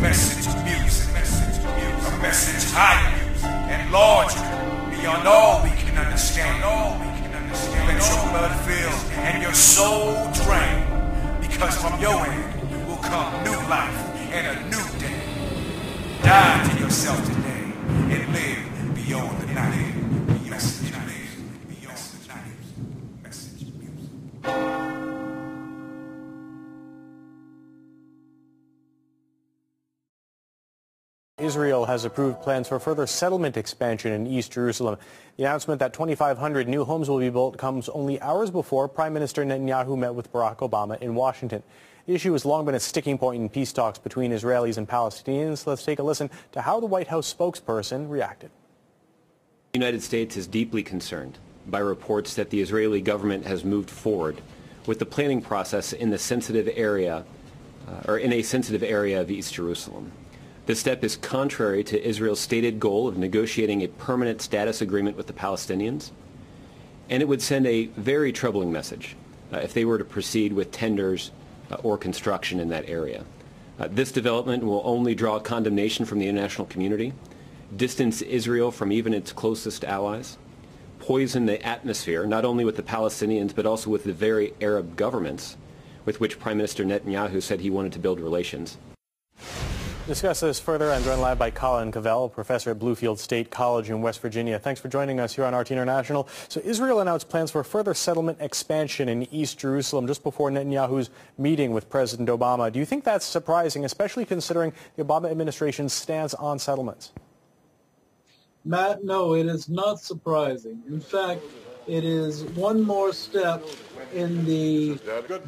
message music, a message higher and larger, beyond all we can understand. Let your blood fill and your soul drain, because from your end will come new life and a new day. Die to yourself today and live beyond the night. Message live beyond the night. Message music. Israel has approved plans for further settlement expansion in East Jerusalem. The announcement that 2,500 new homes will be built comes only hours before Prime Minister Netanyahu met with Barack Obama in Washington. The issue has long been a sticking point in peace talks between Israelis and Palestinians. Let's take a listen to how the White House spokesperson reacted. The United States is deeply concerned by reports that the Israeli government has moved forward with the planning process in the sensitive area, in a sensitive area of East Jerusalem. This step is contrary to Israel's stated goal of negotiating a permanent status agreement with the Palestinians, and it would send a very troubling message if they were to proceed with tenders or construction in that area. This development will only draw condemnation from the international community, distance Israel from even its closest allies, poison the atmosphere not only with the Palestinians but also with the very Arab governments with which Prime Minister Netanyahu said he wanted to build relations. To discuss this further, I'm joined live by Colin Cavell, professor at Bluefield State College in West Virginia. Thanks for joining us here on RT International. So Israel announced plans for further settlement expansion in East Jerusalem just before Netanyahu's meeting with President Obama. Do you think that's surprising, especially considering the Obama administration's stance on settlements? Matt, no, it is not surprising. In fact, it is one more step in the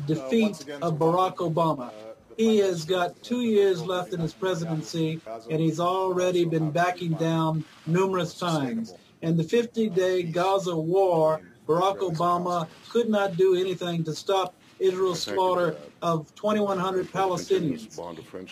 defeat of Barack Obama. He has got 2 years left in his presidency, and he's already been backing down numerous times. And the 50-day Gaza war, Barack Obama could not do anything to stop Israel's slaughter of 2,100 Palestinians.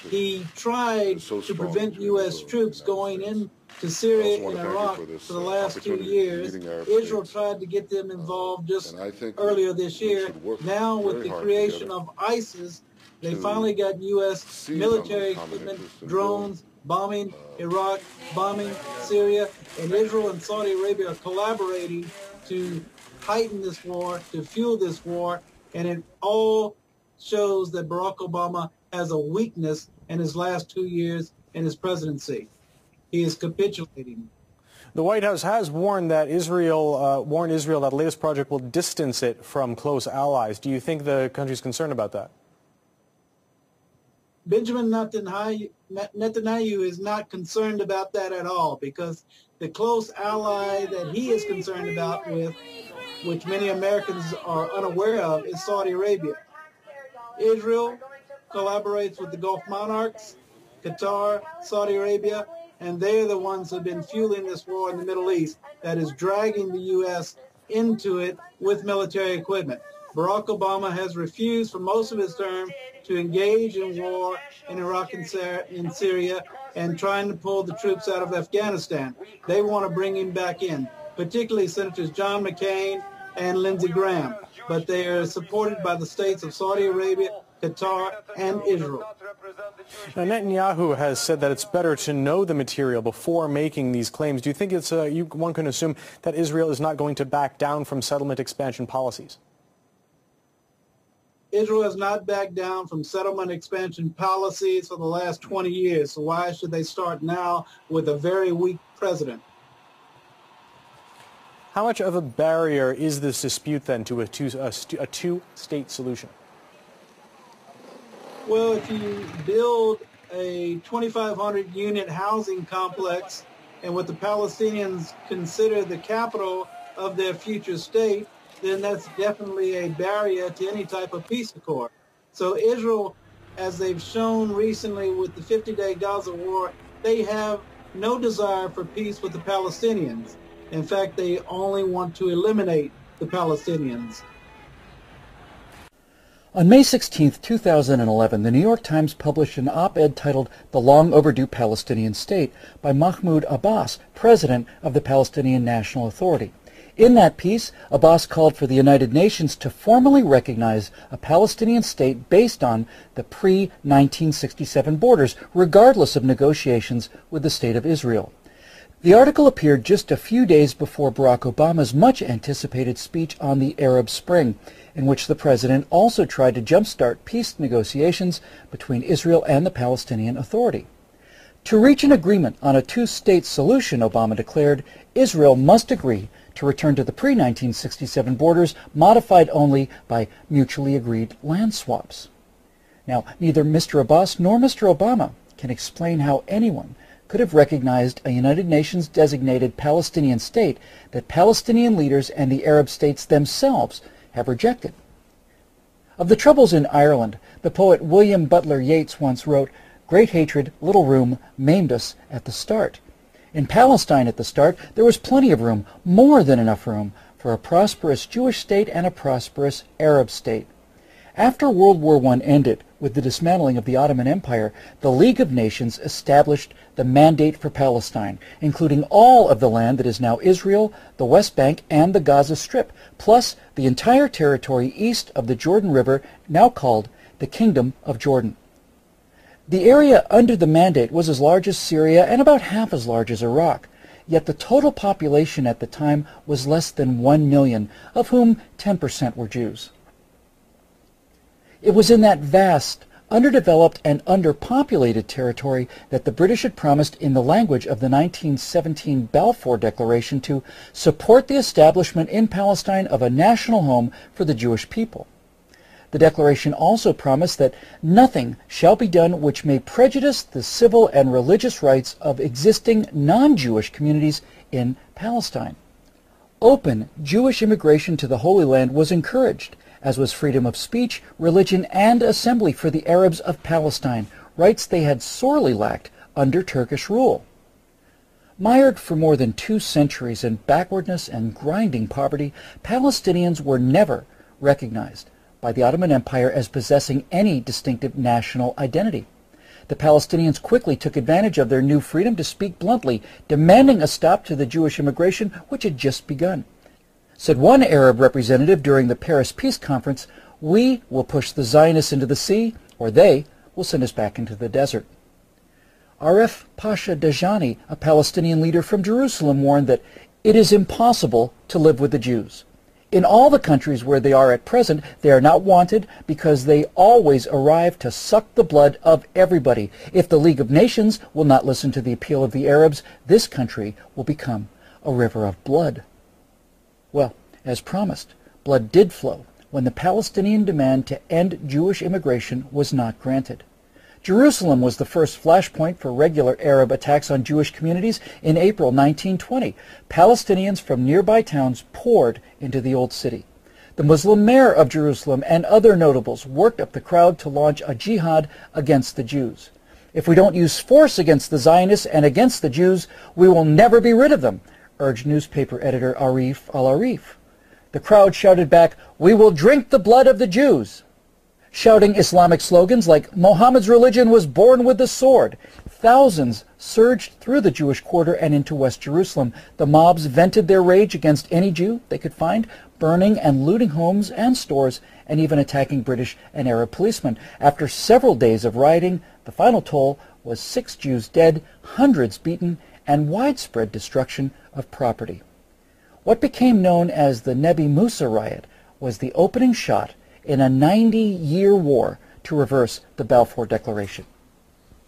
He tried to prevent U.S. troops going into Syria and Iraq for the last 2 years. Israel tried to get them involved just earlier this year. Now, with the creation of ISIS, they finally got U.S. military equipment, drones, bombing Iraq, bombing Syria, and Israel and Saudi Arabia are collaborating to heighten this war, to fuel this war, and it all shows that Barack Obama has a weakness in his last 2 years in his presidency. He is capitulating. The White House has warned that Israel that the latest project will distance it from close allies. Do you think the country's concerned about that? Benjamin Netanyahu is not concerned about that at all, because the close ally that he is concerned about with, which many Americans are unaware of, is Saudi Arabia. Israel collaborates with the Gulf monarchs, Qatar, Saudi Arabia, and they're the ones who have been fueling this war in the Middle East that is dragging the U.S. into it with military equipment. Barack Obama has refused for most of his term to engage in war in Iraq and in Syria and trying to pull the troops out of Afghanistan. They want to bring him back in, particularly Senators John McCain and Lindsey Graham. But they are supported by the states of Saudi Arabia, Qatar, and Israel. Now, Netanyahu has said that it's better to know the material before making these claims. Do you think it's one can assume that Israel is not going to back down from settlement expansion policies? Israel has not backed down from settlement expansion policies for the last 20 years. So why should they start now with a very weak president? How much of a barrier is this dispute then to a two-state solution? Well, if you build a 2,500-unit housing complex and what the Palestinians consider the capital of their future state, then that's definitely a barrier to any type of peace accord. So Israel, as they've shown recently with the 50-day Gaza war, they have no desire for peace with the Palestinians. In fact, they only want to eliminate the Palestinians. On May 16, 2011, the New York Times published an op-ed titled "The Long Overdue Palestinian State" by Mahmoud Abbas, president of the Palestinian National Authority. In that peace, Abbas called for the United Nations to formally recognize a Palestinian state based on the pre-1967 borders, regardless of negotiations with the State of Israel. The article appeared just a few days before Barack Obama's much-anticipated speech on the Arab Spring, in which the president also tried to jumpstart peace negotiations between Israel and the Palestinian Authority. To reach an agreement on a two-state solution, Obama declared, Israel must agree to return to the pre-1967 borders, modified only by mutually agreed land swaps. Now, neither Mr. Abbas nor Mr. Obama can explain how anyone could have recognized a United Nations designated Palestinian state that Palestinian leaders and the Arab states themselves have rejected. Of the troubles in Ireland, the poet William Butler Yeats once wrote, "Great hatred, little room, maimed us at the start." In Palestine at the start, there was plenty of room, more than enough room, for a prosperous Jewish state and a prosperous Arab state. After World War I ended, with the dismantling of the Ottoman Empire, the League of Nations established the Mandate for Palestine, including all of the land that is now Israel, the West Bank, and the Gaza Strip, plus the entire territory east of the Jordan River, now called the Kingdom of Jordan. The area under the Mandate was as large as Syria and about half as large as Iraq, yet the total population at the time was less than 1 million, of whom 10% were Jews. It was in that vast, underdeveloped and underpopulated territory that the British had promised in the language of the 1917 Balfour Declaration to support the establishment in Palestine of a national home for the Jewish people. The declaration also promised that nothing shall be done which may prejudice the civil and religious rights of existing non-Jewish communities in Palestine. Open Jewish immigration to the Holy Land was encouraged, as was freedom of speech, religion, and assembly for the Arabs of Palestine, rights they had sorely lacked under Turkish rule. Mired for more than 2 centuries in backwardness and grinding poverty, Palestinians were never recognized by the Ottoman Empire as possessing any distinctive national identity. The Palestinians quickly took advantage of their new freedom to speak bluntly, demanding a stop to the Jewish immigration which had just begun. Said one Arab representative during the Paris Peace Conference, "We will push the Zionists into the sea, or they will send us back into the desert." Aref Pasha Dajani, a Palestinian leader from Jerusalem, warned that it is impossible to live with the Jews. In all the countries where they are at present, they are not wanted because they always arrive to suck the blood of everybody. If the League of Nations will not listen to the appeal of the Arabs, this country will become a river of blood. Well, as promised, blood did flow when the Palestinian demand to end Jewish immigration was not granted. Jerusalem was the first flashpoint for regular Arab attacks on Jewish communities in April 1920. Palestinians from nearby towns poured into the old city. The Muslim mayor of Jerusalem and other notables worked up the crowd to launch a jihad against the Jews. "If we don't use force against the Zionists and against the Jews, we will never be rid of them," urged newspaper editor Arif al-Arif. The crowd shouted back, "We will drink the blood of the Jews," shouting Islamic slogans like "Muhammad's religion was born with the sword." Thousands surged through the Jewish quarter and into West Jerusalem. The mobs vented their rage against any Jew they could find, burning and looting homes and stores, and even attacking British and Arab policemen. After several days of rioting, the final toll was 6 Jews dead, hundreds beaten, and widespread destruction of property. What became known as the Nebi Musa riot was the opening shot in a 90-year war to reverse the Balfour Declaration.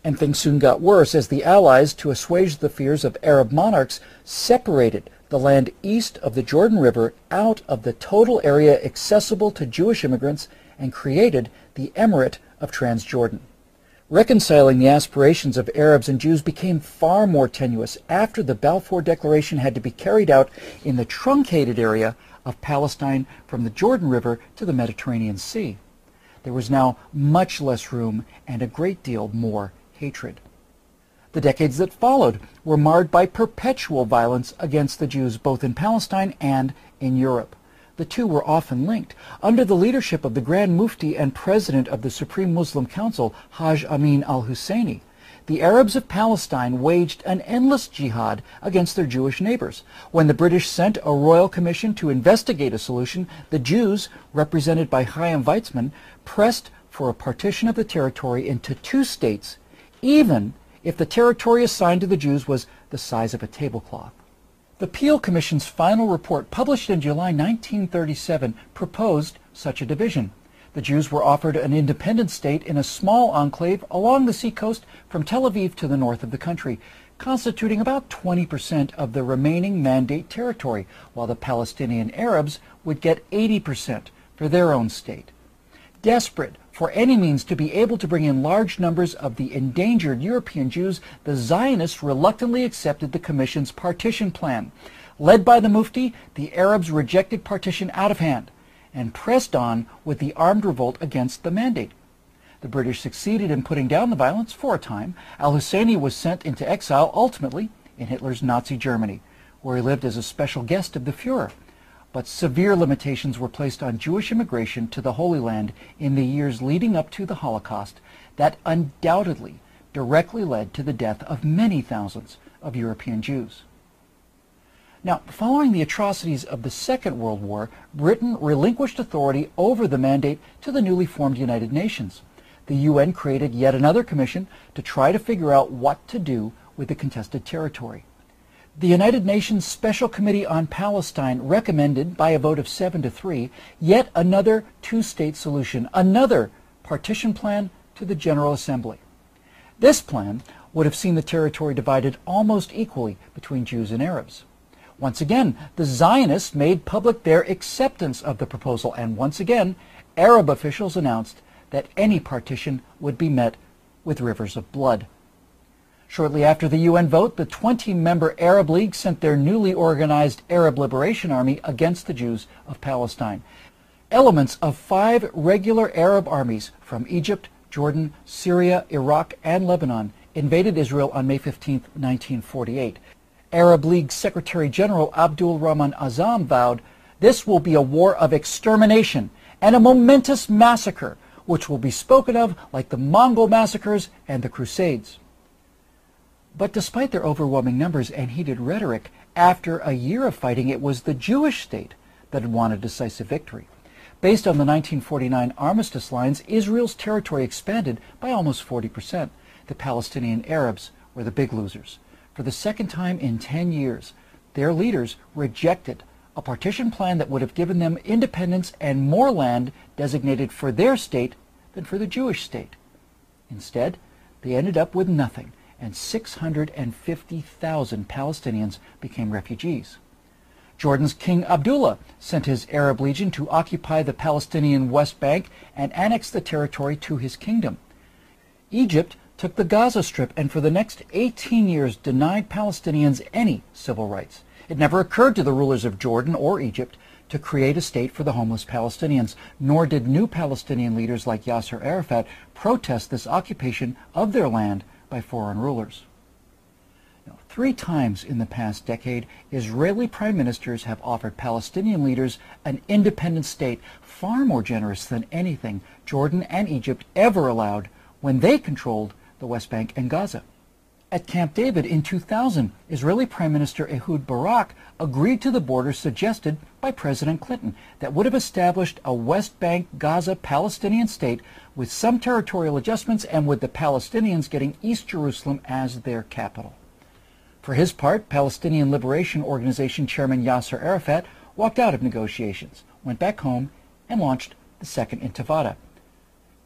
And things soon got worse as the Allies, to assuage the fears of Arab monarchs, separated the land east of the Jordan River out of the total area accessible to Jewish immigrants and created the Emirate of Transjordan. Reconciling the aspirations of Arabs and Jews became far more tenuous after the Balfour Declaration had to be carried out in the truncated area of Palestine from the Jordan River to the Mediterranean Sea. There was now much less room and a great deal more hatred. The decades that followed were marred by perpetual violence against the Jews both in Palestine and in Europe. The two were often linked. Under the leadership of the Grand Mufti and President of the Supreme Muslim Council, Haj Amin al-Husseini, the Arabs of Palestine waged an endless jihad against their Jewish neighbors. When the British sent a royal commission to investigate a solution, the Jews, represented by Chaim Weizmann, pressed for a partition of the territory into 2 states, even if the territory assigned to the Jews was the size of a tablecloth. The Peel Commission's final report, published in July 1937, proposed such a division. The Jews were offered an independent state in a small enclave along the seacoast from Tel Aviv to the north of the country, constituting about 20% of the remaining Mandate territory, while the Palestinian Arabs would get 80% for their own state. Desperate for any means to be able to bring in large numbers of the endangered European Jews, the Zionists reluctantly accepted the Commission's partition plan. Led by the Mufti, the Arabs rejected partition out of hand and pressed on with the armed revolt against the Mandate. The British succeeded in putting down the violence for a time. Al-Husseini was sent into exile, ultimately in Hitler's Nazi Germany, where he lived as a special guest of the Führer. But severe limitations were placed on Jewish immigration to the Holy Land in the years leading up to the Holocaust that undoubtedly directly led to the death of many thousands of European Jews. Now, following the atrocities of the Second World War, Britain relinquished authority over the Mandate to the newly formed United Nations. The UN created yet another commission to try to figure out what to do with the contested territory. The United Nations Special Committee on Palestine recommended, by a vote of 7-3, yet another 2-state solution, another partition plan to the General Assembly. This plan would have seen the territory divided almost equally between Jews and Arabs. Once again, the Zionists made public their acceptance of the proposal, and once again, Arab officials announced that any partition would be met with rivers of blood. Shortly after the UN vote, the 20-member Arab League sent their newly organized Arab Liberation Army against the Jews of Palestine. Elements of 5 regular Arab armies from Egypt, Jordan, Syria, Iraq, and Lebanon invaded Israel on May 15, 1948. Arab League Secretary General Abdul Rahman Azam vowed, "This will be a war of extermination and a momentous massacre, which will be spoken of like the Mongol massacres and the Crusades." But despite their overwhelming numbers and heated rhetoric, after a year of fighting, it was the Jewish state that had won a decisive victory. Based on the 1949 armistice lines, Israel's territory expanded by almost 40%. The Palestinian Arabs were the big losers. For the second time in 10 years, their leaders rejected a partition plan that would have given them independence and more land designated for their state than for the Jewish state. Instead, they ended up with nothing, and 650,000 Palestinians became refugees. Jordan's King Abdullah sent his Arab legion to occupy the Palestinian West Bank and annex the territory to his kingdom. Egypt took the Gaza Strip and for the next 18 years denied Palestinians any civil rights. It never occurred to the rulers of Jordan or Egypt to create a state for the homeless Palestinians, nor did new Palestinian leaders like Yasser Arafat protest this occupation of their land by foreign rulers. Now, 3 times in the past decade, Israeli prime ministers have offered Palestinian leaders an independent state far more generous than anything Jordan and Egypt ever allowed when they controlled the West Bank and Gaza. At Camp David in 2000, Israeli Prime Minister Ehud Barak agreed to the border suggested by President Clinton that would have established a West Bank Gaza Palestinian state with some territorial adjustments and with the Palestinians getting East Jerusalem as their capital. For his part, Palestinian Liberation Organization Chairman Yasser Arafat walked out of negotiations, went back home, and launched the Second Intifada.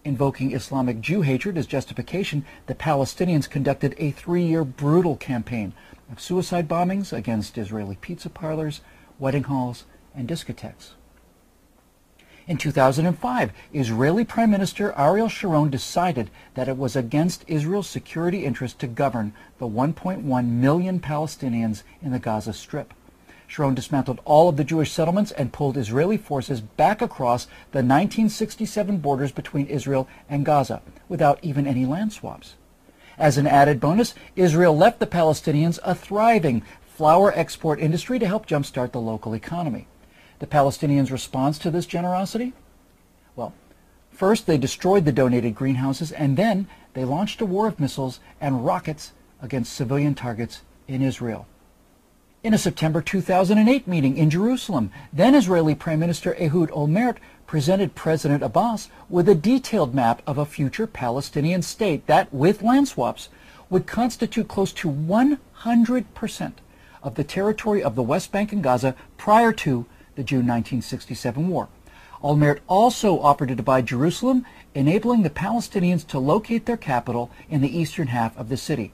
Invoking Islamic Jew hatred as justification, the Palestinians conducted a 3-year brutal campaign of suicide bombings against Israeli pizza parlors, wedding halls, and discotheques. In 2005, Israeli Prime Minister Ariel Sharon decided that it was against Israel's security interest to govern the 1.1 million Palestinians in the Gaza Strip. Sharon dismantled all of the Jewish settlements and pulled Israeli forces back across the 1967 borders between Israel and Gaza without even any land swaps. As an added bonus, Israel left the Palestinians a thriving flour export industry to help jumpstart the local economy. The Palestinians' response to this generosity? Well, first they destroyed the donated greenhouses, and then they launched a war of missiles and rockets against civilian targets in Israel. In a September 2008 meeting in Jerusalem, then Israeli Prime Minister Ehud Olmert presented President Abbas with a detailed map of a future Palestinian state that, with land swaps, would constitute close to 100% of the territory of the West Bank and Gaza prior to the June 1967 war. Olmert also offered to divide Jerusalem, enabling the Palestinians to locate their capital in the eastern half of the city.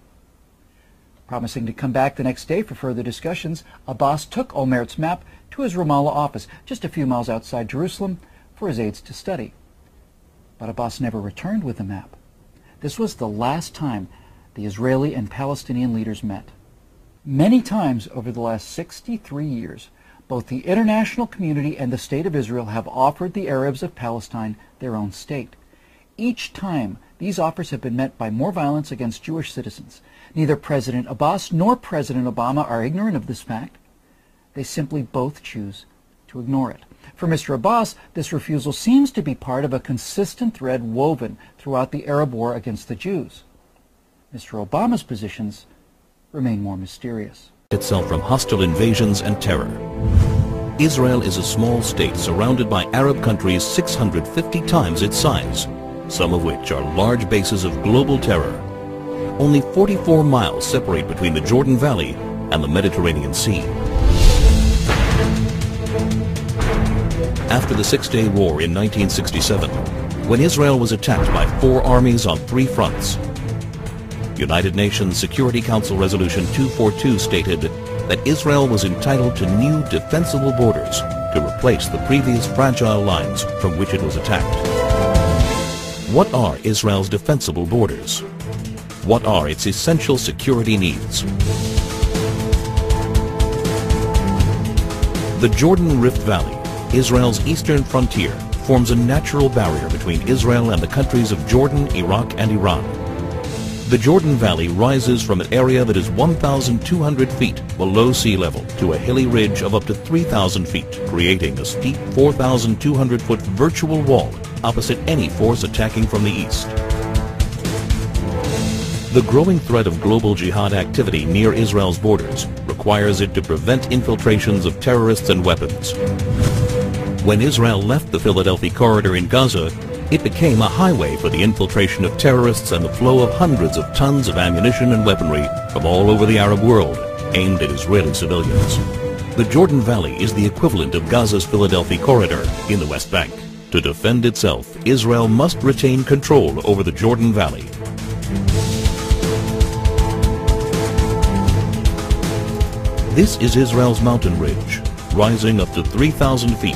Promising to come back the next day for further discussions, Abbas took Olmert's map to his Ramallah office, just a few miles outside Jerusalem, for his aides to study. But Abbas never returned with the map. This was the last time the Israeli and Palestinian leaders met. Many times over the last 63 years, both the international community and the State of Israel have offered the Arabs of Palestine their own state. Each time, these offers have been met by more violence against Jewish citizens. Neither President Abbas nor President Obama are ignorant of this fact. They simply both choose to ignore it. For Mr. Abbas, this refusal seems to be part of a consistent thread woven throughout the Arab war against the Jews. Mr. Obama's positions remain more mysterious. Itself from hostile invasions and terror. Israel is a small state surrounded by Arab countries 650 times its size, some of which are large bases of global terror. Only 44 miles separate between the Jordan Valley and the Mediterranean Sea. After the Six-Day War in 1967, when Israel was attacked by 4 armies on 3 fronts, United Nations Security Council Resolution 242 stated that Israel was entitled to new defensible borders to replace the previous fragile lines from which it was attacked. What are Israel's defensible borders? What are its essential security needs? The Jordan Rift Valley, Israel's eastern frontier, forms a natural barrier between Israel and the countries of Jordan, Iraq, and Iran. The Jordan Valley rises from an area that is 1,200 feet below sea level to a hilly ridge of up to 3,000 feet, creating a steep 4,200-foot virtual wall opposite any force attacking from the east. The growing threat of global jihad activity near Israel's borders requires it to prevent infiltrations of terrorists and weapons. When Israel left the Philadelphia corridor in Gaza, it became a highway for the infiltration of terrorists and the flow of hundreds of tons of ammunition and weaponry from all over the Arab world, aimed at Israeli civilians. The Jordan Valley is the equivalent of Gaza's Philadelphia corridor in the West Bank. To defend itself, Israel must retain control over the Jordan Valley. This is Israel's mountain ridge, rising up to 3,000 feet.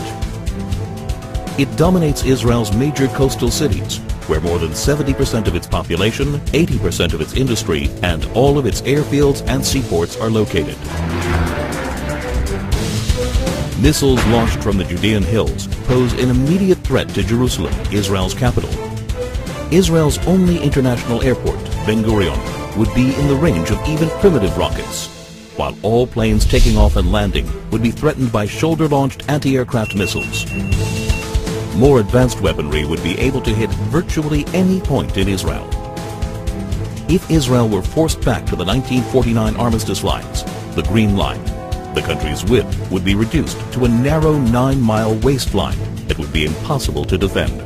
It dominates Israel's major coastal cities, where more than 70% of its population, 80% of its industry, and all of its airfields and seaports are located. Missiles launched from the Judean hills pose an immediate threat to Jerusalem, Israel's capital. Israel's only international airport, Ben Gurion, would be in the range of even primitive rockets, while all planes taking off and landing would be threatened by shoulder-launched anti-aircraft missiles. More advanced weaponry would be able to hit virtually any point in Israel. If Israel were forced back to the 1949 armistice lines, the Green Line, the country's width would be reduced to a narrow 9-mile waistline that would be impossible to defend.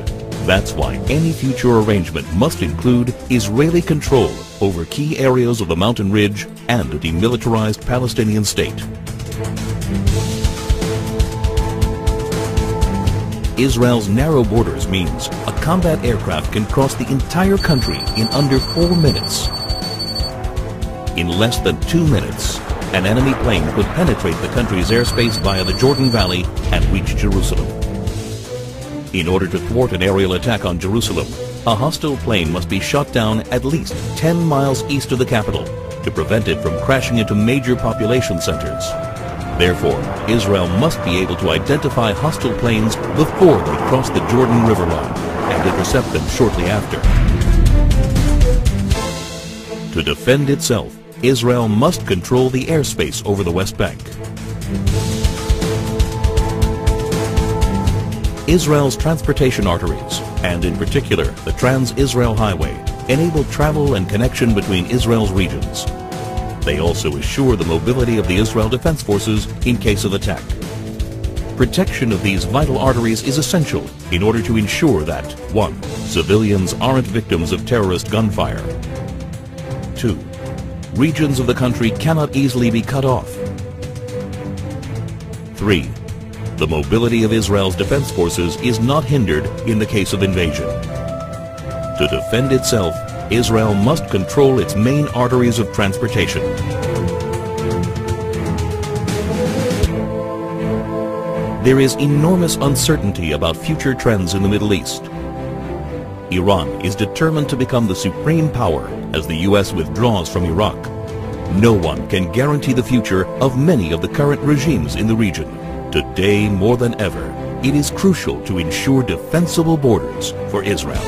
That's why any future arrangement must include Israeli control over key areas of the mountain ridge and a demilitarized Palestinian state. Israel's narrow borders means a combat aircraft can cross the entire country in under 4 minutes. In less than 2 minutes, an enemy plane could penetrate the country's airspace via the Jordan Valley and reach Jerusalem. In order to thwart an aerial attack on Jerusalem, a hostile plane must be shot down at least 10 miles east of the capital to prevent it from crashing into major population centers. Therefore, Israel must be able to identify hostile planes before they cross the Jordan River line and intercept them shortly after. To defend itself, Israel must control the airspace over the West Bank. Israel's transportation arteries, and in particular the Trans-Israel Highway, enable travel and connection between Israel's regions. They also assure the mobility of the Israel Defense Forces in case of attack. Protection of these vital arteries is essential in order to ensure that 1. Civilians aren't victims of terrorist gunfire. 2. Regions of the country cannot easily be cut off. 3. The mobility of Israel's defense forces is not hindered in the case of invasion. To defend itself, Israel must control its main arteries of transportation. There is enormous uncertainty about future trends in the Middle East. Iran is determined to become the supreme power as the U.S. withdraws from Iraq. No one can guarantee the future of many of the current regimes in the region. Today, more than ever, it is crucial to ensure defensible borders for Israel.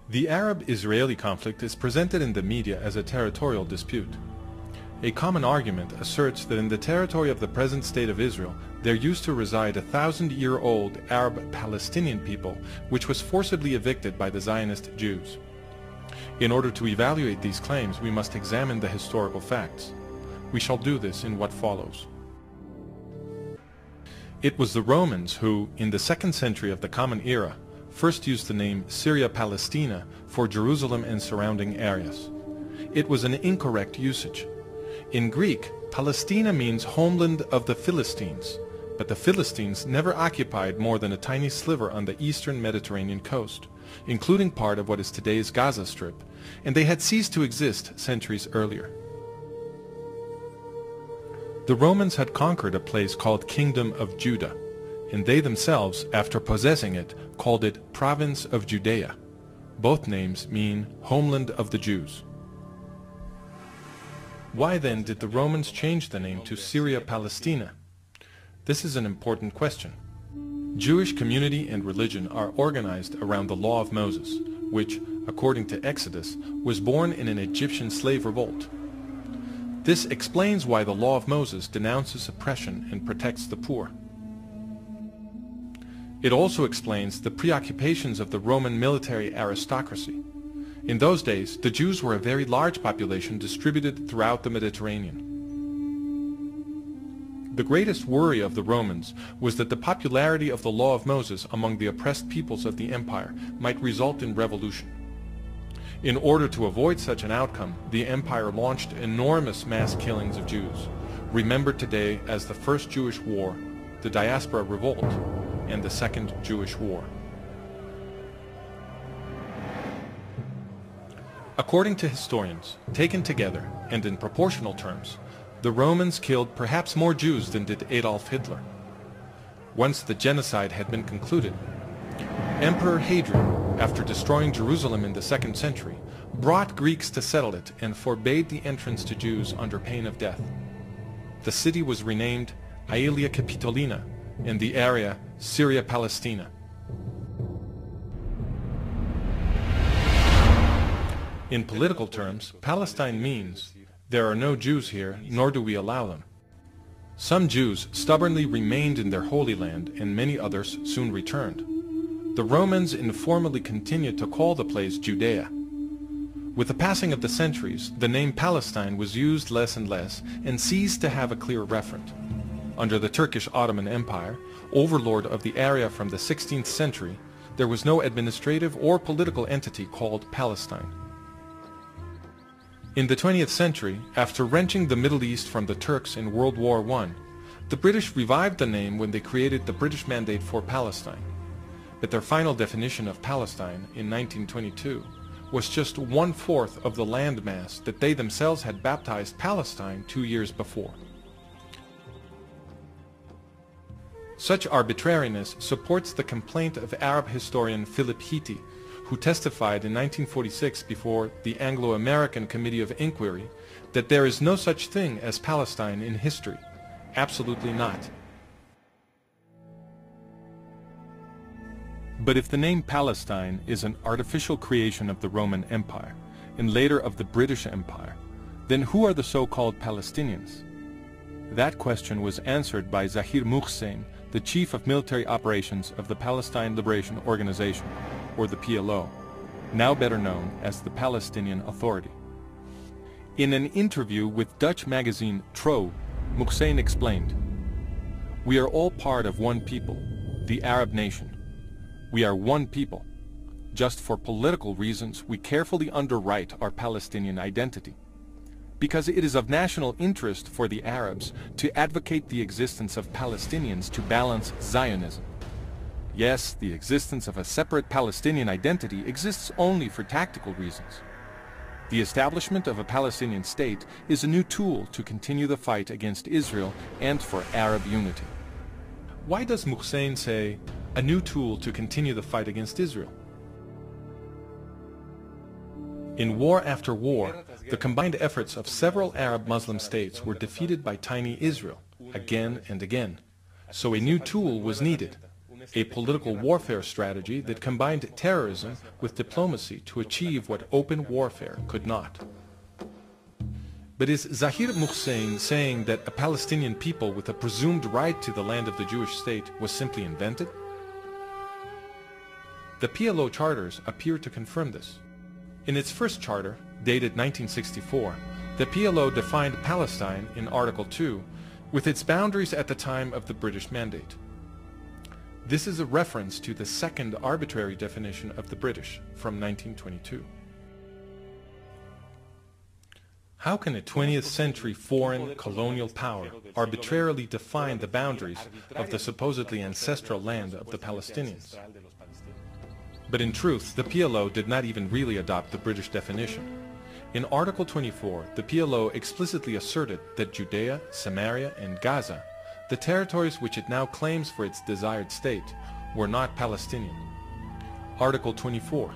The Arab-Israeli conflict is presented in the media as a territorial dispute. A common argument asserts that in the territory of the present state of Israel, there used to reside a 1,000-year-old Arab-Palestinian people, which was forcibly evicted by the Zionist Jews. In order to evaluate these claims, we must examine the historical facts. We shall do this in what follows. It was the Romans who, in the 2nd century of the Common Era, first used the name Syria Palestina for Jerusalem and surrounding areas. It was an incorrect usage. In Greek, Palestina means homeland of the Philistines, but the Philistines never occupied more than a tiny sliver on the eastern Mediterranean coast, including part of what is today's Gaza Strip, and they had ceased to exist centuries earlier. The Romans had conquered a place called Kingdom of Judah, and they themselves, after possessing it, called it Province of Judea. Both names mean homeland of the Jews. Why then did the Romans change the name to Syria Palestina? This is an important question. Jewish community and religion are organized around the Law of Moses, which, according to Exodus, was born in an Egyptian slave revolt. This explains why the Law of Moses denounces oppression and protects the poor. It also explains the preoccupations of the Roman military aristocracy. In those days, the Jews were a very large population distributed throughout the Mediterranean. The greatest worry of the Romans was that the popularity of the Law of Moses among the oppressed peoples of the empire might result in revolution. In order to avoid such an outcome, the empire launched enormous mass killings of Jews, remembered today as the First Jewish War, the Diaspora Revolt, and the Second Jewish War. According to historians, taken together and in proportional terms, the Romans killed perhaps more Jews than did Adolf Hitler. Once the genocide had been concluded, Emperor Hadrian, after destroying Jerusalem in the 2nd century, brought Greeks to settle it and forbade the entrance to Jews under pain of death. The city was renamed Aelia Capitolina and the area Syria Palestina. In political terms, Palestine means there are no Jews here, nor do we allow them. Some Jews stubbornly remained in their Holy Land, and many others soon returned. The Romans informally continued to call the place Judea. With the passing of the centuries, the name Palestine was used less and less and ceased to have a clear referent. Under the Turkish Ottoman Empire, overlord of the area from the 16th century, there was no administrative or political entity called Palestine. In the 20th century, after wrenching the Middle East from the Turks in World War I, the British revived the name when they created the British Mandate for Palestine. But their final definition of Palestine in 1922 was just 1/4 of the landmass that they themselves had baptized Palestine 2 years before. Such arbitrariness supports the complaint of Arab historian Philip Hitti, who testified in 1946 before the Anglo-American Committee of Inquiry that there is no such thing as Palestine in history. Absolutely not. But if the name Palestine is an artificial creation of the Roman Empire, and later of the British Empire, then who are the so-called Palestinians? That question was answered by Zahir Muhsin, the chief of military operations of the Palestine Liberation Organization. or the PLO, now better known as the Palestinian Authority. In an interview with Dutch magazine Trouw, Mohsen explained, "We are all part of one people, the Arab nation. We are one people. Just for political reasons, we carefully underwrite our Palestinian identity, because it is of national interest for the Arabs to advocate the existence of Palestinians to balance Zionism. Yes, the existence of a separate Palestinian identity exists only for tactical reasons. The establishment of a Palestinian state is a new tool to continue the fight against Israel and for Arab unity." Why does Mohsen say, "a new tool to continue the fight against Israel"? In war after war, the combined efforts of several Arab Muslim states were defeated by tiny Israel, again and again. So a new tool was needed, a political warfare strategy that combined terrorism with diplomacy to achieve what open warfare could not. But is Zahir Mohsen saying that a Palestinian people with a presumed right to the land of the Jewish state was simply invented? The PLO charters appear to confirm this. In its first charter, dated 1964, the PLO defined Palestine in Article 2 with its boundaries at the time of the British Mandate. This is a reference to the second arbitrary definition of the British from 1922. How can a 20th century foreign colonial power arbitrarily define the boundaries of the supposedly ancestral land of the Palestinians? But in truth, the PLO did not even really adopt the British definition. In Article 24, the PLO explicitly asserted that Judea, Samaria, and Gaza, the territories which it now claims for its desired state, were not Palestinian. Article 24.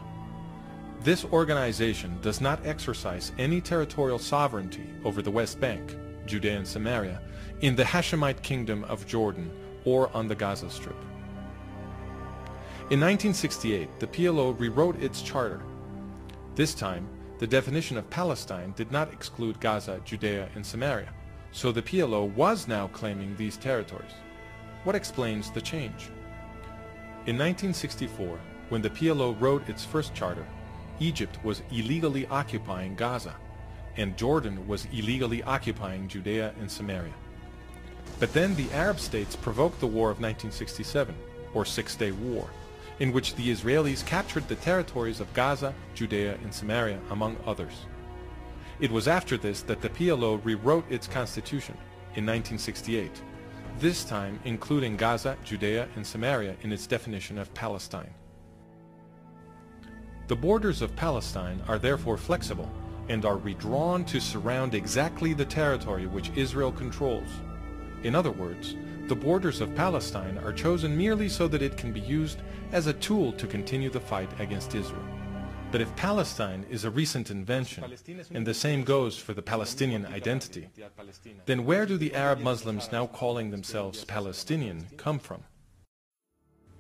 This organization does not exercise any territorial sovereignty over the West Bank, Judea and Samaria, in the Hashemite Kingdom of Jordan, or on the Gaza Strip. In 1968, the PLO rewrote its charter. This time, the definition of Palestine did not exclude Gaza, Judea, and Samaria, so the PLO was now claiming these territories. What explains the change? In 1964, when the PLO wrote its first charter, Egypt was illegally occupying Gaza, and Jordan was illegally occupying Judea and Samaria. But then the Arab states provoked the War of 1967, or Six-Day War, in which the Israelis captured the territories of Gaza, Judea, and Samaria, among others. It was after this that the PLO rewrote its constitution in 1968, this time including Gaza, Judea, and Samaria in its definition of Palestine. The borders of Palestine are therefore flexible and are redrawn to surround exactly the territory which Israel controls. In other words, the borders of Palestine are chosen merely so that it can be used as a tool to continue the fight against Israel. But if Palestine is a recent invention, and the same goes for the Palestinian identity, then where do the Arab Muslims now calling themselves Palestinian come from?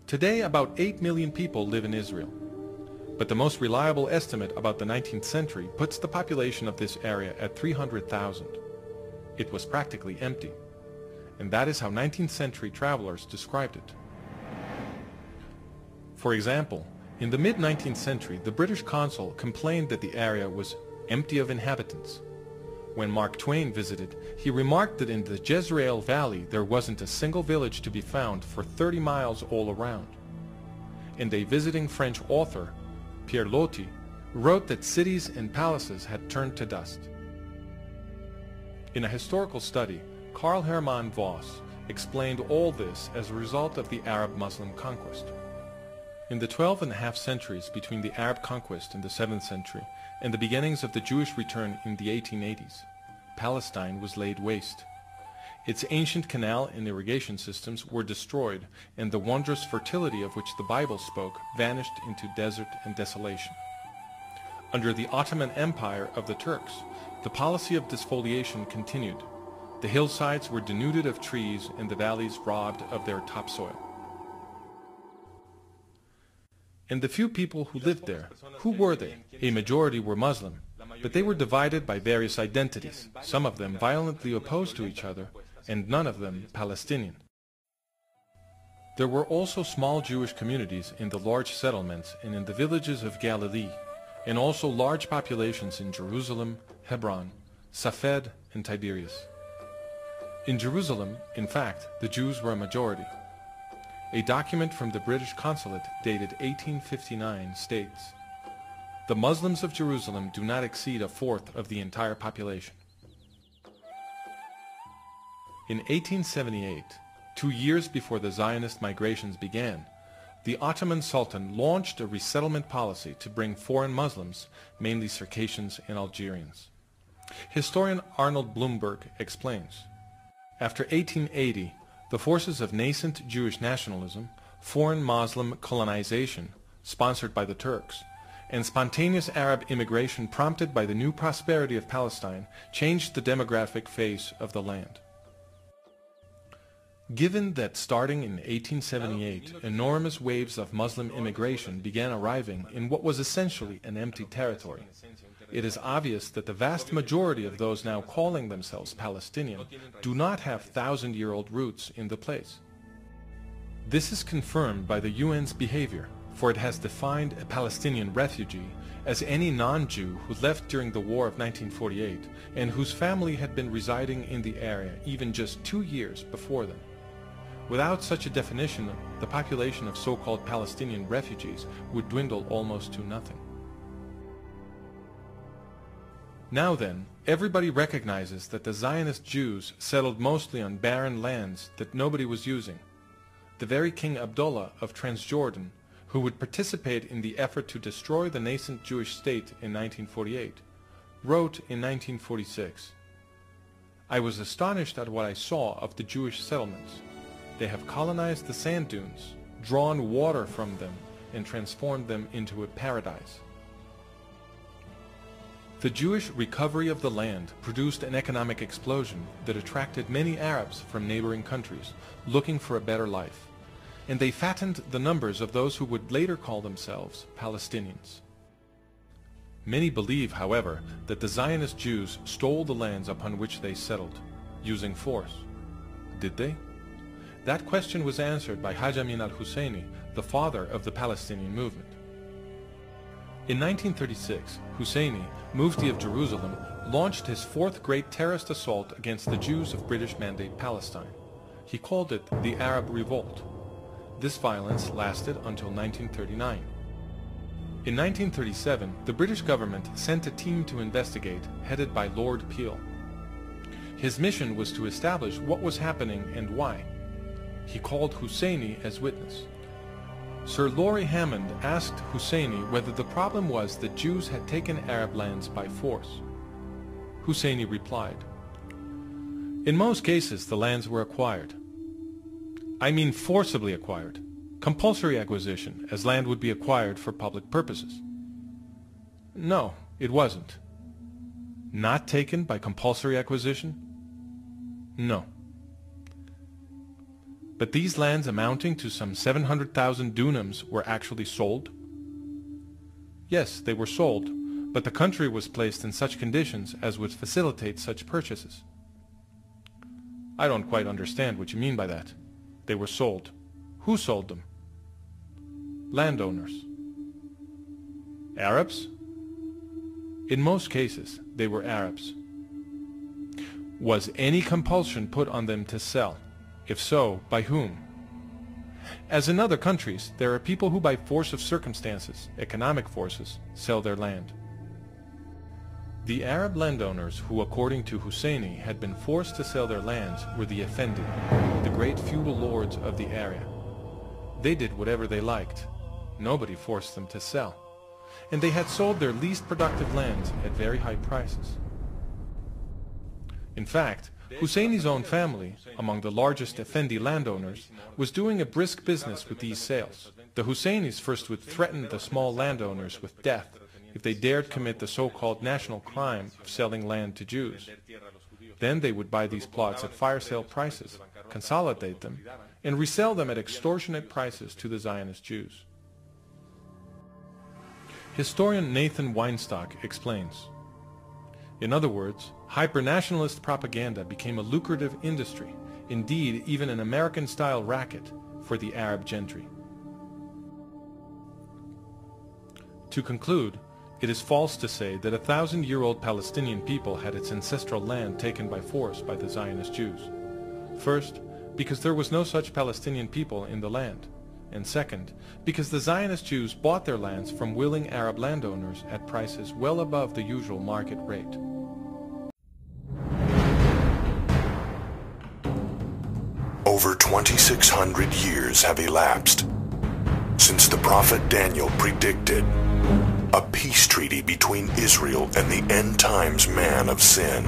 Today, about 8 million people live in Israel. But the most reliable estimate about the 19th century puts the population of this area at 300,000. It was practically empty. And that is how 19th century travelers described it. For example, in the mid-19th century, the British consul complained that the area was empty of inhabitants. When Mark Twain visited, he remarked that in the Jerusale Valley there wasn't a single village to be found for 30 miles all around. And a visiting French author, Pierre Loti, wrote that cities and palaces had turned to dust. In a historical study, Karl Hermann Voss explained all this as a result of the Arab-Muslim conquest. In the 12.5 centuries between the Arab conquest in the 7th century and the beginnings of the Jewish return in the 1880s, Palestine was laid waste. Its ancient canal and irrigation systems were destroyed, and the wondrous fertility of which the Bible spoke vanished into desert and desolation. Under the Ottoman Empire of the Turks, the policy of desfoliation continued. The hillsides were denuded of trees and the valleys robbed of their topsoil. And the few people who lived there, who were they? A majority were Muslim, but they were divided by various identities, some of them violently opposed to each other, and none of them Palestinian. There were also small Jewish communities in the large settlements and in the villages of Galilee, and also large populations in Jerusalem, Hebron, Safed, and Tiberias. In Jerusalem, in fact, the Jews were a majority. A document from the British consulate dated 1859 states, "The Muslims of Jerusalem do not exceed a fourth of the entire population." In 1878, 2 years before the Zionist migrations began, the Ottoman Sultan launched a resettlement policy to bring foreign Muslims, mainly Circassians and Algerians. Historian Arnold Blumberg explains, after 1880, the forces of nascent Jewish nationalism, foreign Muslim colonization, sponsored by the Turks, and spontaneous Arab immigration prompted by the new prosperity of Palestine changed the demographic face of the land. Given that starting in 1878, enormous waves of Muslim immigration began arriving in what was essentially an empty territory, it is obvious that the vast majority of those now calling themselves Palestinian do not have thousand-year-old roots in the place. This is confirmed by the UN's behavior, for it has defined a Palestinian refugee as any non-Jew who left during the War of 1948 and whose family had been residing in the area even just 2 years before them. Without such a definition, the population of so-called Palestinian refugees would dwindle almost to nothing. Now then, everybody recognizes that the Zionist Jews settled mostly on barren lands that nobody was using. The very King Abdullah of Transjordan, who would participate in the effort to destroy the nascent Jewish state in 1948, wrote in 1946, "I was astonished at what I saw of the Jewish settlements. They have colonized the sand dunes, drawn water from them, and transformed them into a paradise." The Jewish recovery of the land produced an economic explosion that attracted many Arabs from neighboring countries looking for a better life, and they fattened the numbers of those who would later call themselves Palestinians. Many believe, however, that the Zionist Jews stole the lands upon which they settled, using force. Did they? That question was answered by Haj Amin al-Husseini, the father of the Palestinian movement. In 1936, Husseini, Mufti of Jerusalem, launched his fourth great terrorist assault against the Jews of British Mandate Palestine. He called it the Arab Revolt. This violence lasted until 1939. In 1937, the British government sent a team to investigate, headed by Lord Peel. His mission was to establish what was happening and why. He called Husseini as witness. Sir Laurie Hammond asked Husseini whether the problem was that Jews had taken Arab lands by force. Husseini replied, "In most cases the lands were acquired. I mean forcibly acquired. Compulsory acquisition, as land would be acquired for public purposes." No, it wasn't. Not taken by compulsory acquisition? No. But these lands amounting to some 700,000 dunams were actually sold? Yes, they were sold, but the country was placed in such conditions as would facilitate such purchases. I don't quite understand what you mean by that. They were sold. Who sold them? Landowners. Arabs? In most cases, they were Arabs. Was any compulsion put on them to sell? If so, by whom? As in other countries, there are people who by force of circumstances, economic forces, sell their land. The Arab landowners who, according to Husseini, had been forced to sell their lands were the Effendi, the great feudal lords of the area. They did whatever they liked. Nobody forced them to sell. And they had sold their least productive lands at very high prices. In fact, Husseini's own family, among the largest Effendi landowners, was doing a brisk business with these sales. The Husseinis first would threaten the small landowners with death if they dared commit the so-called national crime of selling land to Jews. Then they would buy these plots at fire sale prices, consolidate them, and resell them at extortionate prices to the Zionist Jews. Historian Nathan Weinstock explains, in other words, hyper-nationalist propaganda became a lucrative industry, indeed even an American-style racket, for the Arab gentry. To conclude, it is false to say that a 1,000-year-old Palestinian people had its ancestral land taken by force by the Zionist Jews. First, because there was no such Palestinian people in the land. And second, because the Zionist Jews bought their lands from willing Arab landowners at prices well above the usual market rate. Over 2,600 years have elapsed since the prophet Daniel predicted a peace treaty between Israel and the end times man of sin.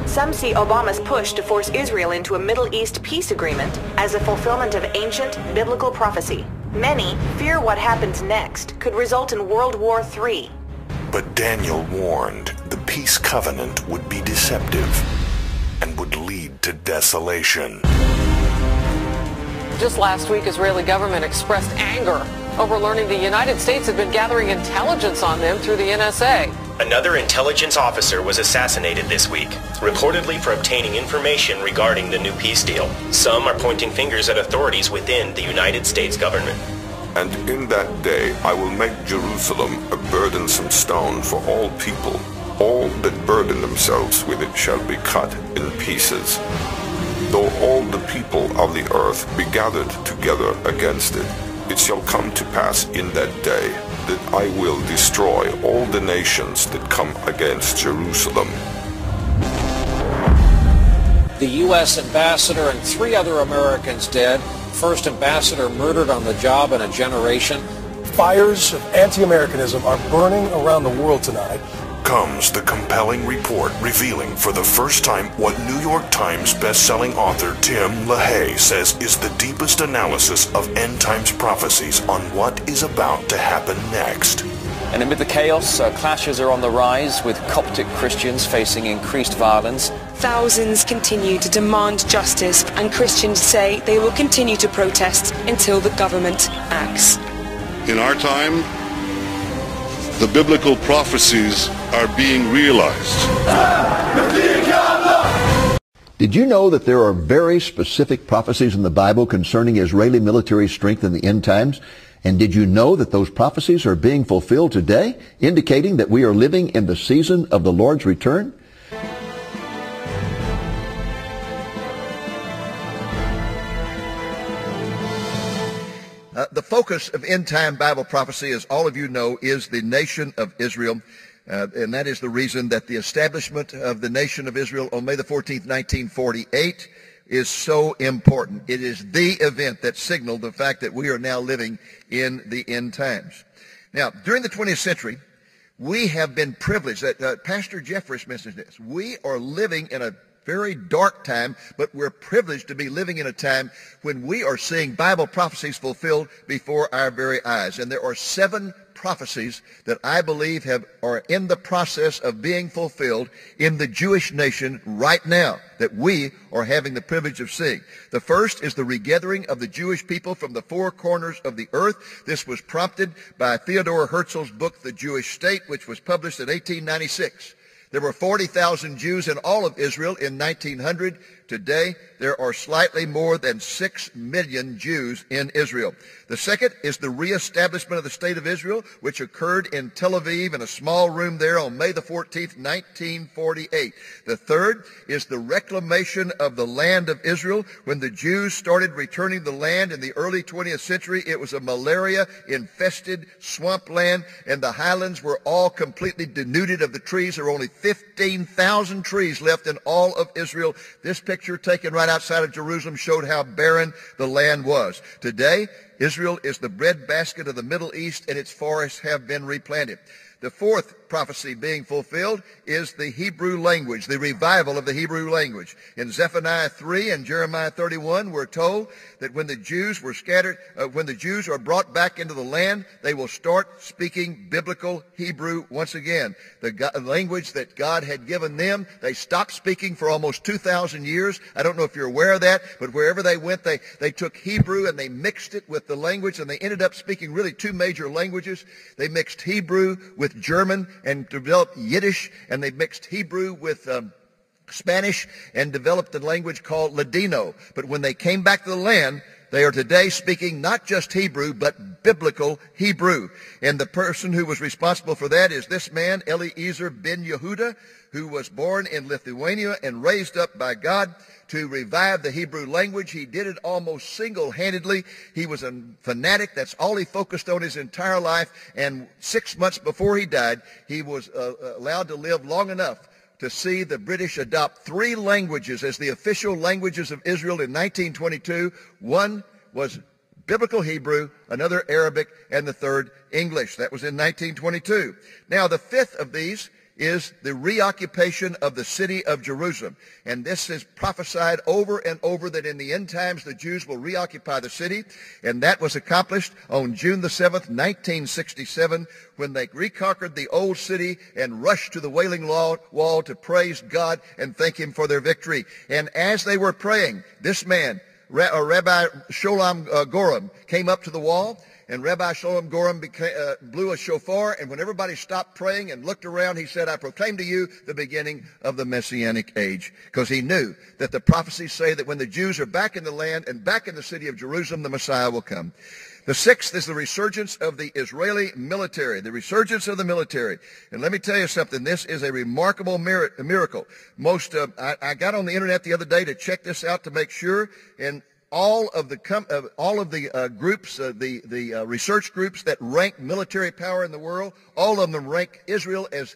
Some see Obama's push to force Israel into a Middle East peace agreement as a fulfillment of ancient biblical prophecy. Many fear what happens next could result in World War III. But Daniel warned the peace covenant would be deceptive and would lead to desolation. Just last week, Israeli government expressed anger over learning the United States had been gathering intelligence on them through the NSA. Another intelligence officer was assassinated this week, reportedly for obtaining information regarding the new peace deal. Some are pointing fingers at authorities within the United States government. And in that day I will make Jerusalem a burdensome stone for all people. All that burden themselves with it shall be cut in pieces. Though all the people of the earth be gathered together against it, it shall come to pass in that day that I will destroy all the nations that come against Jerusalem. The U.S. ambassador and 3 other Americans dead. First ambassador murdered on the job in a generation. Fires of anti-Americanism are burning around the world tonight. Comes the compelling report revealing for the first time what New York Times best-selling author Tim LaHaye says is the deepest analysis of end-times prophecies on what is about to happen next. And amid the chaos, clashes are on the rise, with Coptic Christians facing increased violence. Thousands continue to demand justice, and Christians say they will continue to protest until the government acts. In our time, the biblical prophecies are being realized. Did you know that there are very specific prophecies in the Bible concerning Israeli military strength in the end times? And did you know that those prophecies are being fulfilled today, indicating that we are living in the season of the Lord's return? The focus of end-time Bible prophecy, as all of you know, is the nation of Israel. And that is the reason that the establishment of the nation of Israel on May the 14th, 1948 is so important. It is the event that signaled the fact that we are now living in the end times. Now, during the 20th century, we have been privileged. Pastor Jeffress mentioned this. We are living in a very dark time, but we're privileged to be living in a time when we are seeing Bible prophecies fulfilled before our very eyes. And there are 7 prophecies that I believe are in the process of being fulfilled in the Jewish nation right now that we are having the privilege of seeing. The first is the regathering of the Jewish people from the 4 corners of the earth. This was prompted by Theodore Herzl's book, The Jewish State, which was published in 1896. There were 40,000 Jews in all of Israel in 1900. Today, there are slightly more than 6 million Jews in Israel. The second is the reestablishment of the State of Israel, which occurred in Tel Aviv in a small room there on May the 14th, 1948. The third is the reclamation of the land of Israel. When the Jews started returning the land in the early 20th century, it was a malaria-infested swampland, and the highlands were all completely denuded of the trees. There were only 15,000 trees left in all of Israel. This picture taken right outside of Jerusalem showed how barren the land was. Today, Israel is the breadbasket of the Middle East, and its forests have been replanted. The fourth prophecy being fulfilled is the Hebrew language, the revival of the Hebrew language. In Zephaniah 3 and Jeremiah 31, we're told that when the Jews were scattered, when the Jews are brought back into the land, they will start speaking biblical Hebrew once again. The language that God had given them, they stopped speaking for almost 2,000 years. I don't know if you're aware of that, but wherever they went, they took Hebrew and they mixed it with the language, and they ended up speaking really 2 major languages. They mixed Hebrew with German and developed Yiddish, and they mixed Hebrew with Spanish and developed a language called Ladino. But when they came back to the land, They are today speaking not just Hebrew, but biblical Hebrew. And the person who was responsible for that is this man, Eliezer ben Yehuda, who was born in Lithuania and raised up by God to revive the Hebrew language. He did it almost single-handedly. He was a fanatic. That's all he focused on his entire life. And 6 months before he died, he was allowed to live long enough to see the British adopt 3 languages as the official languages of Israel in 1922. One was biblical Hebrew, another Arabic, and the third English. That was in 1922. Now, the 5th of these is the reoccupation of the city of Jerusalem. And this is prophesied over and over that in the end times the Jews will reoccupy the city. And that was accomplished on June the 7th, 1967, when they reconquered the old city and rushed to the Wailing Wall to praise God and thank Him for their victory. And as they were praying, this man, Rabbi Sholem Gorham, came up to the wall. And Rabbi Sholem Gorham blew a shofar, and when everybody stopped praying and looked around, he said, "I proclaim to you the beginning of the Messianic age," because he knew that the prophecies say that when the Jews are back in the land and back in the city of Jerusalem, the Messiah will come. The 6th is the resurgence of the Israeli military, the resurgence of the military. And let me tell you something, this is a remarkable miracle. I got on the internet the other day to check this out to make sure, and all of the groups, the research groups that rank military power in the world, all of them rank Israel as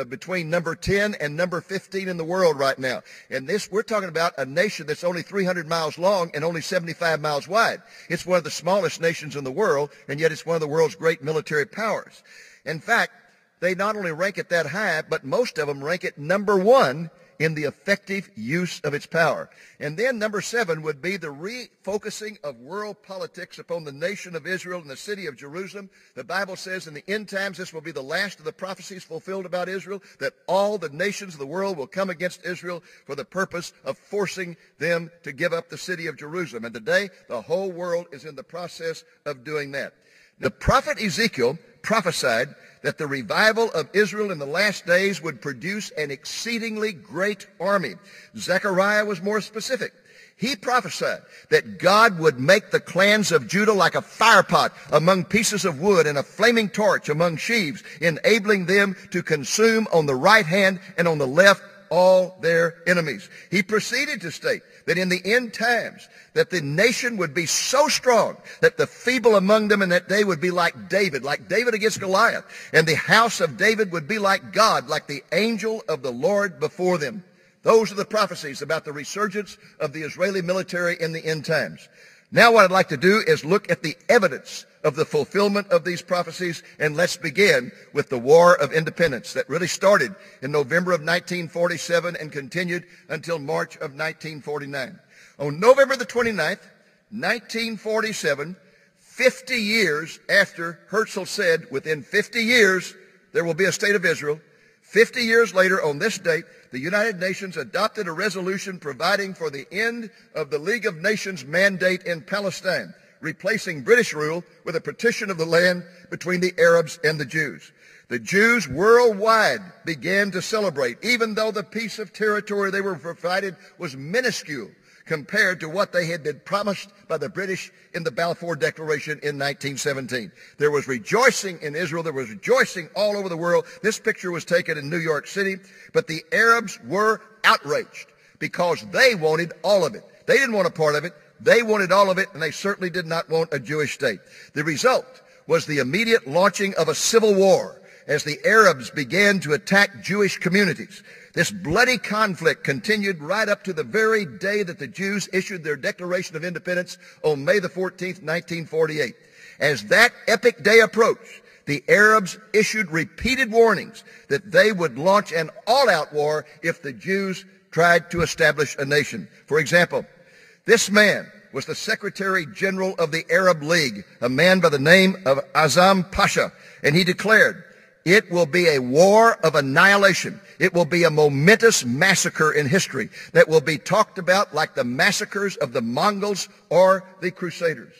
between number 10 and number 15 in the world right now. And we're talking about a nation that's only 300 miles long and only 75 miles wide. It's one of the smallest nations in the world, and yet it's one of the world's great military powers. In fact, they not only rank it that high, but most of them rank it number 1 in the effective use of its power. And then number 7 would be the refocusing of world politics upon the nation of Israel and the city of Jerusalem. The Bible says in the end times this will be the last of the prophecies fulfilled about Israel, that all the nations of the world will come against Israel for the purpose of forcing them to give up the city of Jerusalem. And today the whole world is in the process of doing that. The prophet Ezekiel prophesied that the revival of Israel in the last days would produce an exceedingly great army. Zechariah was more specific. He prophesied that God would make the clans of Judah like a firepot among pieces of wood and a flaming torch among sheaves, enabling them to consume on the right hand and on the left all their enemies. He proceeded to state that in the end times that the nation would be so strong that the feeble among them in that day would be like David against Goliath, and the house of David would be like God, like the angel of the Lord before them. Those are the prophecies about the resurgence of the Israeli military in the end times. Now what I'd like to do is look at the evidence of the fulfillment of these prophecies, and let's begin with the War of Independence that really started in November of 1947 and continued until March of 1949. On November the 29th, 1947, 50 years after Herzl said within 50 years there will be a state of Israel, 50 years later on this date, the United Nations adopted a resolution providing for the end of the League of Nations mandate in Palestine, replacing British rule with a partition of the land between the Arabs and the Jews. The Jews worldwide began to celebrate, even though the piece of territory they were provided was minuscule compared to what they had been promised by the British in the Balfour Declaration in 1917. There was rejoicing in Israel. There was rejoicing all over the world. This picture was taken in New York City, but the Arabs were outraged because they wanted all of it. They didn't want a part of it. They wanted all of it, and they certainly did not want a Jewish state. The result was the immediate launching of a civil war as the Arabs began to attack Jewish communities. This bloody conflict continued right up to the very day that the Jews issued their Declaration of Independence on May the 14th, 1948. As that epic day approached, the Arabs issued repeated warnings that they would launch an all-out war if the Jews tried to establish a nation. For example, this man was the Secretary General of the Arab League, a man by the name of Azam Pasha, and he declared, "It will be a war of annihilation. It will be a momentous massacre in history that will be talked about like the massacres of the Mongols or the Crusaders."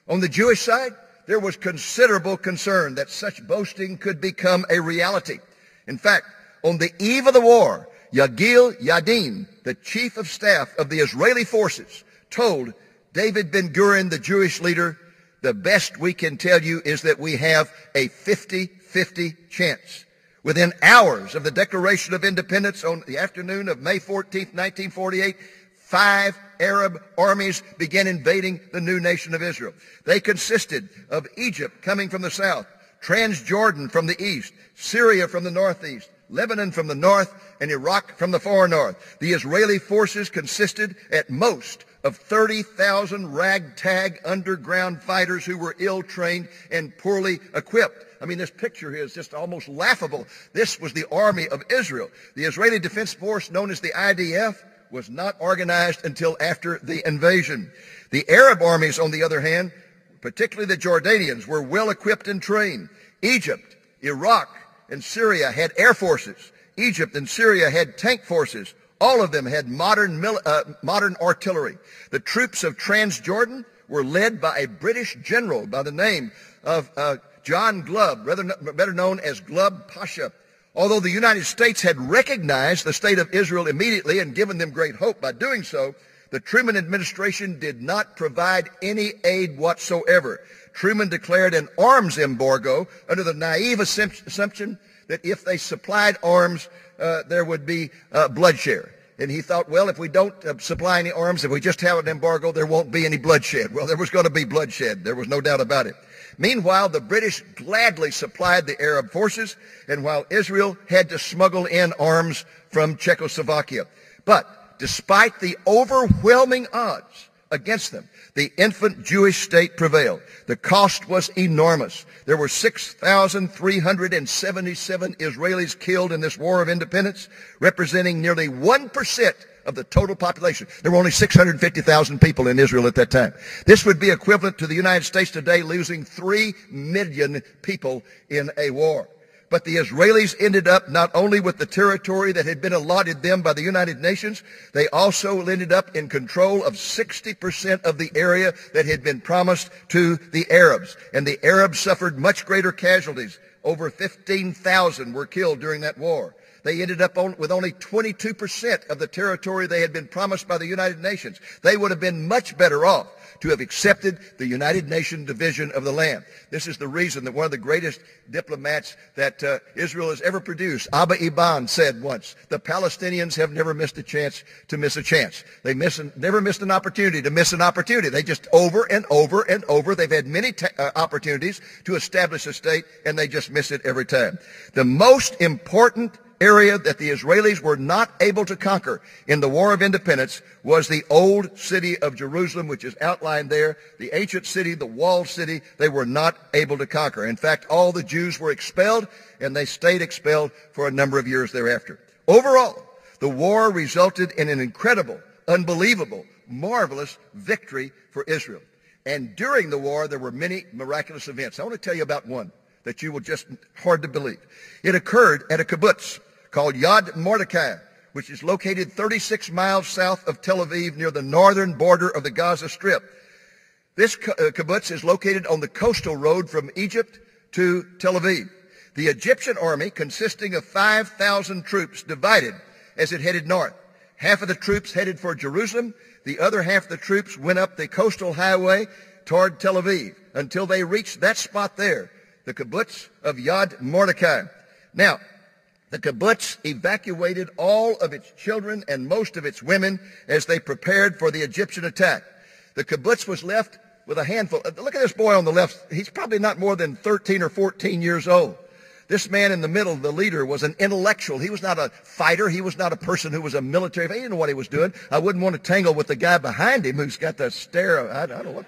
On the Jewish side, there was considerable concern that such boasting could become a reality. In fact, on the eve of the war, Yagil Yadin, the chief of staff of the Israeli forces, told David Ben-Gurion, the Jewish leader, the best we can tell you is that we have a 50-50 chance. Within hours of the Declaration of Independence on the afternoon of May 14th, 1948, 5 Arab armies began invading the new nation of Israel. They consisted of Egypt coming from the south, Transjordan from the east, Syria from the northeast, Lebanon from the north, and Iraq from the far north. The Israeli forces consisted at most of 30,000 ragtag underground fighters who were ill-trained and poorly equipped. I mean, this picture here is just almost laughable. This was the army of Israel. The Israeli Defense Force, known as the IDF, was not organized until after the invasion. The Arab armies, on the other hand, particularly the Jordanians, were well equipped and trained. Egypt, Iraq, and Syria had air forces. Egypt and Syria had tank forces. All of them had modern artillery. The troops of Transjordan were led by a British general by the name of John Glubb, better known as Glubb Pasha. Although the United States had recognized the state of Israel immediately and given them great hope by doing so, the Truman administration did not provide any aid whatsoever. Truman declared an arms embargo under the naive assumption that if they supplied arms, there would be bloodshed. And he thought, well, if we don't supply any arms, if we just have an embargo, there won't be any bloodshed. Well, there was going to be bloodshed. There was no doubt about it. Meanwhile, the British gladly supplied the Arab forces, and while Israel had to smuggle in arms from Czechoslovakia. But despite the overwhelming odds against them, the infant Jewish state prevailed. The cost was enormous. There were 6,377 Israelis killed in this war of independence, representing nearly 1% of the total population. There were only 650,000 people in Israel at that time. This would be equivalent to the United States today losing 3 million people in a war. But the Israelis ended up not only with the territory that had been allotted them by the United Nations, they also ended up in control of 60% of the area that had been promised to the Arabs. And the Arabs suffered much greater casualties. Over 15,000 were killed during that war. They ended up with only 22% of the territory they had been promised by the United Nations. They would have been much better off to have accepted the United Nations division of the land. This is the reason that one of the greatest diplomats that Israel has ever produced, Abba Eban, said once, the Palestinians have never missed a chance to miss a chance. They never missed an opportunity to miss an opportunity. They just over and over and over, they've had many opportunities to establish a state, and they just miss it every time. The most important area that the Israelis were not able to conquer in the War of Independence was the old city of Jerusalem, which is outlined there. The ancient city, the walled city, they were not able to conquer. In fact, all the Jews were expelled, and they stayed expelled for a number of years thereafter. Overall, the war resulted in an incredible, unbelievable, marvelous victory for Israel. And during the war, there were many miraculous events. I want to tell you about one that you will just hard to believe. It occurred at a kibbutz called Yad Mordechai, which is located 36 miles south of Tel Aviv near the northern border of the Gaza Strip. This kibbutz is located on the coastal road from Egypt to Tel Aviv. The Egyptian army, consisting of 5,000 troops, divided as it headed north. Half of the troops headed for Jerusalem. The other half of the troops went up the coastal highway toward Tel Aviv until they reached that spot there, the kibbutz of Yad Mordechai. Now, the kibbutz evacuated all of its children and most of its women as they prepared for the Egyptian attack. The kibbutz was left with a handful. Look at this boy on the left. He's probably not more than 13 or 14 years old. This man in the middle, the leader, was an intellectual. He was not a fighter. He was not a person who was a military. He didn't know what he was doing. I wouldn't want to tangle with the guy behind him who's got the stare. I don't know what.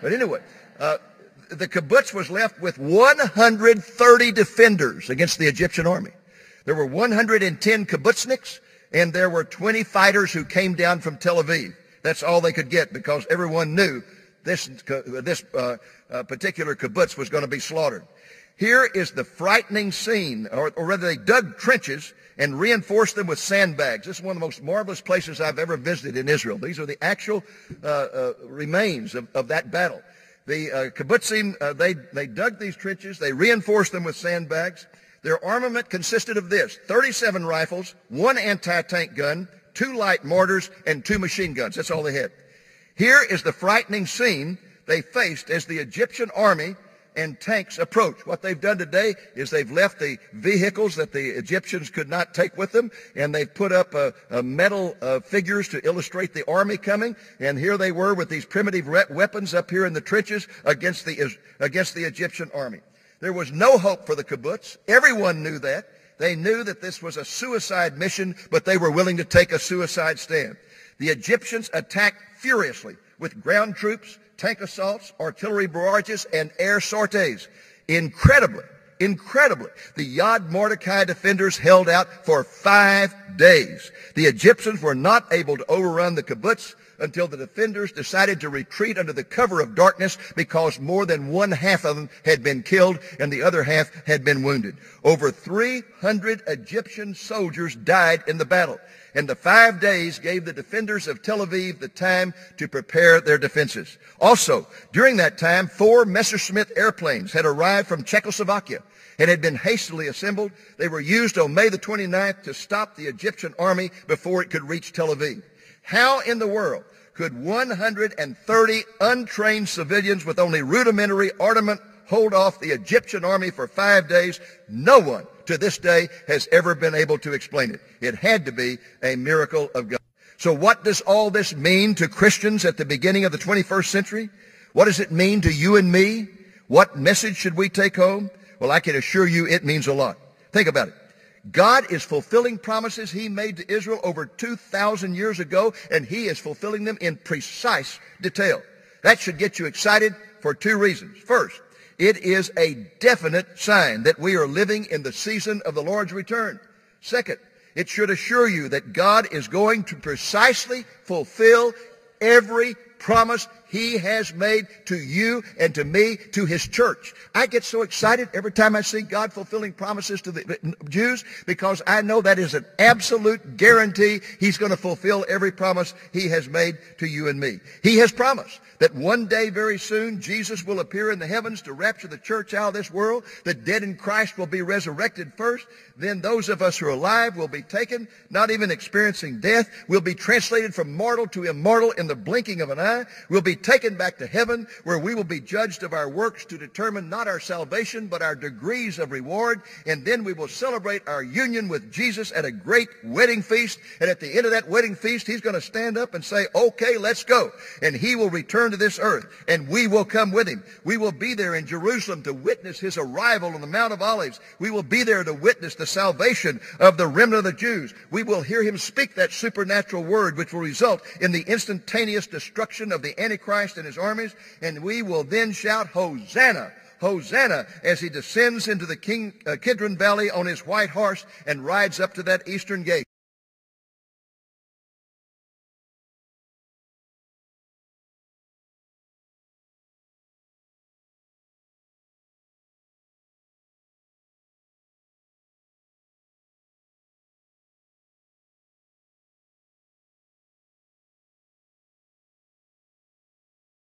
But anyway, the kibbutz was left with 130 defenders against the Egyptian army. There were 110 kibbutzniks, and there were 20 fighters who came down from Tel Aviv. That's all they could get because everyone knew this particular kibbutz was going to be slaughtered. Here is the frightening scene, or rather they dug trenches and reinforced them with sandbags. This is one of the most marvelous places I've ever visited in Israel. These are the actual remains of that battle. The kibbutzim, they dug these trenches, they reinforced them with sandbags. Their armament consisted of this: 37 rifles, 1 anti-tank gun, 2 light mortars, and 2 machine guns. That's all they had. Here is the frightening scene they faced as the Egyptian army and tanks approach. What they've done today is they've left the vehicles that the Egyptians could not take with them, and they've put up metal figures to illustrate the army coming. And here they were with these primitive weapons up here in the trenches against the Egyptian army. There was no hope for the kibbutz. Everyone knew that. They knew that this was a suicide mission, but they were willing to take a suicide stand. The Egyptians attacked furiously with ground troops, tank assaults, artillery barrages, and air sorties. Incredibly, the Yad Mordecai defenders held out for 5 days. The Egyptians were not able to overrun the kibbutz until the defenders decided to retreat under the cover of darkness because more than one half of them had been killed and the other half had been wounded. Over 300 Egyptian soldiers died in the battle, and the 5 days gave the defenders of Tel Aviv the time to prepare their defenses. Also, during that time, 4 Messerschmitt airplanes had arrived from Czechoslovakia and had been hastily assembled. They were used on May the 29th to stop the Egyptian army before it could reach Tel Aviv. How in the world could 130 untrained civilians with only rudimentary armament hold off the Egyptian army for 5 days? No one to this day has ever been able to explain it. It had to be a miracle of God. So what does all this mean to Christians at the beginning of the 21st century? What does it mean to you and me? What message should we take home? Well, I can assure you it means a lot. Think about it. God is fulfilling promises he made to Israel over 2,000 years ago, and he is fulfilling them in precise detail. That should get you excited for 2 reasons. First, it is a definite sign that we are living in the season of the Lord's return. Second, it should assure you that God is going to precisely fulfill every promise he has made to you and to me, to his church. I get so excited every time I see God fulfilling promises to the Jews because I know that is an absolute guarantee he's going to fulfill every promise he has made to you and me. He has promised that one day very soon Jesus will appear in the heavens to rapture the church out of this world. The dead in Christ will be resurrected first. Then those of us who are alive will be taken, not even experiencing death. We'll be translated from mortal to immortal in the blinking of an eye. We'll be taken back to heaven, where we will be judged of our works to determine not our salvation but our degrees of reward. And then we will celebrate our union with Jesus at a great wedding feast. And at the end of that wedding feast, he's going to stand up and say, okay, let's go. And he will return to this earth, and we will come with him. We will be there in Jerusalem to witness his arrival on the Mount of Olives. We will be there to witness the salvation of the remnant of the Jews. We will hear him speak that supernatural word which will result in the instantaneous destruction of the Antichrist and his armies, and we will then shout, Hosanna, Hosanna, as he descends into the Kidron Valley on his white horse and rides up to that eastern gate.